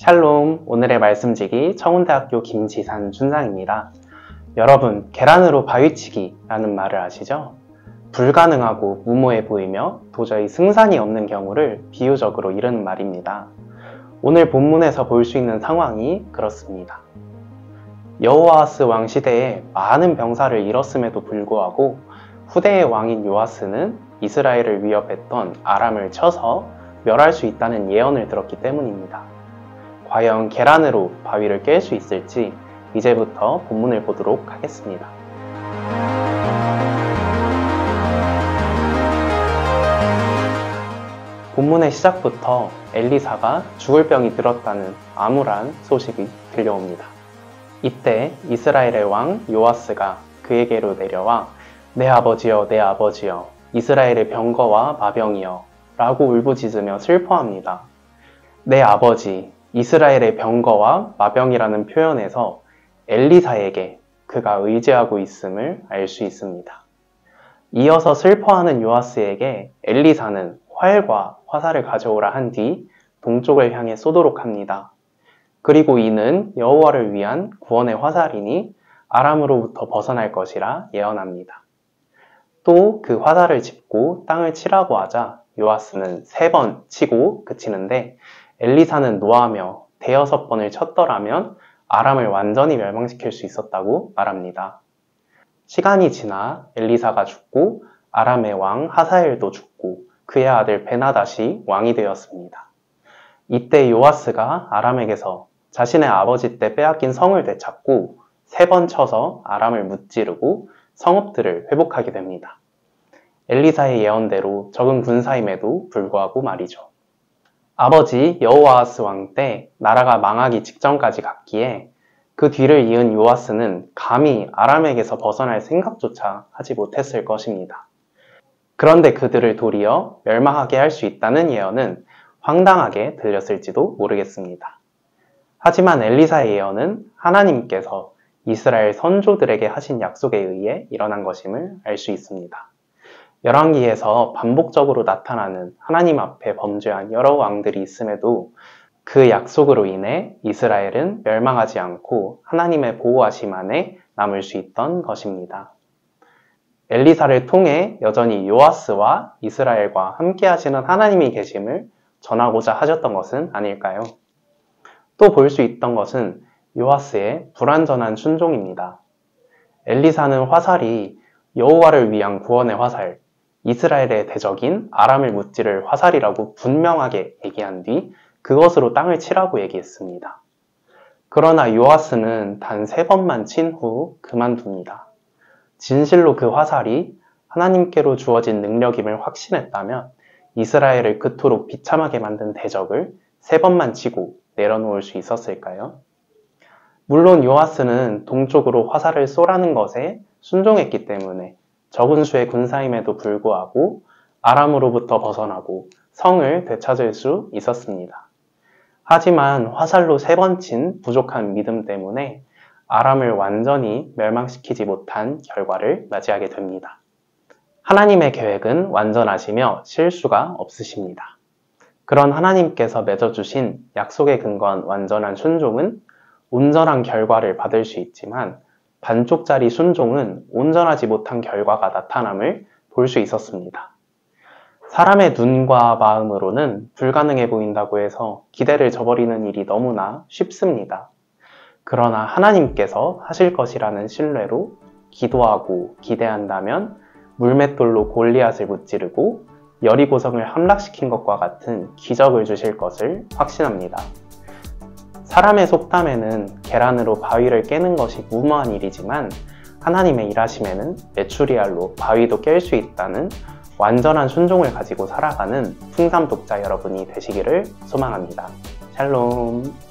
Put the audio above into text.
샬롬, 오늘의 말씀지기 청운대학교 김지산 춘장입니다. 여러분, 계란으로 바위치기라는 말을 아시죠? 불가능하고 무모해 보이며 도저히 승산이 없는 경우를 비유적으로 이르는 말입니다. 오늘 본문에서 볼 수 있는 상황이 그렇습니다. 여호아하스 왕 시대에 많은 병사를 잃었음에도 불구하고 후대의 왕인 요아스는 이스라엘을 위협했던 아람을 쳐서 멸할 수 있다는 예언을 들었기 때문입니다. 과연 계란으로 바위를 깰 수 있을지 이제부터 본문을 보도록 하겠습니다. 본문의 시작부터 엘리사가 죽을 병이 들었다는 암울한 소식이 들려옵니다. 이때 이스라엘의 왕 요아스가 그에게로 내려와 내 아버지여 내 아버지여 이스라엘의 병거와 마병이여 라고 울부짖으며 슬퍼합니다. 내 아버지 이스라엘의 병거와 마병이라는 표현에서 엘리사에게 그가 의지하고 있음을 알 수 있습니다. 이어서 슬퍼하는 요아스에게 엘리사는 활과 화살을 가져오라 한 뒤 동쪽을 향해 쏘도록 합니다. 그리고 이는 여호와를 위한 구원의 화살이니 아람으로부터 벗어날 것이라 예언합니다. 또 그 화살을 짚고 땅을 치라고 하자 요아스는 3번 치고 그치는데 엘리사는 노하며 5번을 쳤더라면 아람을 완전히 멸망시킬 수 있었다고 말합니다. 시간이 지나 엘리사가 죽고 아람의 왕 하사엘도 죽고 그의 아들 베나닷이 왕이 되었습니다. 이때 요아스가 아람에게서 자신의 아버지 때 빼앗긴 성을 되찾고 3번 쳐서 아람을 무찌르고 성읍들을 회복하게 됩니다. 엘리사의 예언대로 적은 군사임에도 불구하고 말이죠. 아버지 여호아하스 왕 때 나라가 망하기 직전까지 갔기에 그 뒤를 이은 요아스는 감히 아람에게서 벗어날 생각조차 하지 못했을 것입니다. 그런데 그들을 도리어 멸망하게 할 수 있다는 예언은 황당하게 들렸을지도 모르겠습니다. 하지만 엘리사의 예언은 하나님께서 이스라엘 선조들에게 하신 약속에 의해 일어난 것임을 알 수 있습니다. 열왕기에서 반복적으로 나타나는 하나님 앞에 범죄한 여러 왕들이 있음에도 그 약속으로 인해 이스라엘은 멸망하지 않고 하나님의 보호하심 안에 남을 수 있던 것입니다. 엘리사를 통해 여전히 요아스와 이스라엘과 함께 하시는 하나님이 계심을 전하고자 하셨던 것은 아닐까요? 또 볼 수 있던 것은 요아스의 불완전한 순종입니다. 엘리사는 화살이 여호와를 위한 구원의 화살, 이스라엘의 대적인 아람을 무찌를 화살이라고 분명하게 얘기한 뒤 그것으로 땅을 치라고 얘기했습니다. 그러나 요아스는 단 3번만 친 후 그만둡니다. 진실로 그 화살이 하나님께로 주어진 능력임을 확신했다면 이스라엘을 그토록 비참하게 만든 대적을 3번만 치고 내려놓을 수 있었을까요? 물론 요아스는 동쪽으로 화살을 쏘라는 것에 순종했기 때문에 적은 수의 군사임에도 불구하고 아람으로부터 벗어나고 성을 되찾을 수 있었습니다. 하지만 화살로 3번 친 부족한 믿음 때문에 아람을 완전히 멸망시키지 못한 결과를 맞이하게 됩니다. 하나님의 계획은 완전하시며 실수가 없으십니다. 그런 하나님께서 맺어주신 약속에 근거한 완전한 순종은 온전한 결과를 받을 수 있지만 반쪽짜리 순종은 온전하지 못한 결과가 나타남을 볼 수 있었습니다. 사람의 눈과 마음으로는 불가능해 보인다고 해서 기대를 저버리는 일이 너무나 쉽습니다. 그러나 하나님께서 하실 것이라는 신뢰로 기도하고 기대한다면 물맷돌로 골리앗을 무찌르고 여리고성을 함락시킨 것과 같은 기적을 주실 것을 확신합니다. 사람의 속담에는 계란으로 바위를 깨는 것이 무모한 일이지만 하나님의 일하심에는 메추리알로 바위도 깰 수 있다는 완전한 순종을 가지고 살아가는 풍삼 독자 여러분이 되시기를 소망합니다. 샬롬.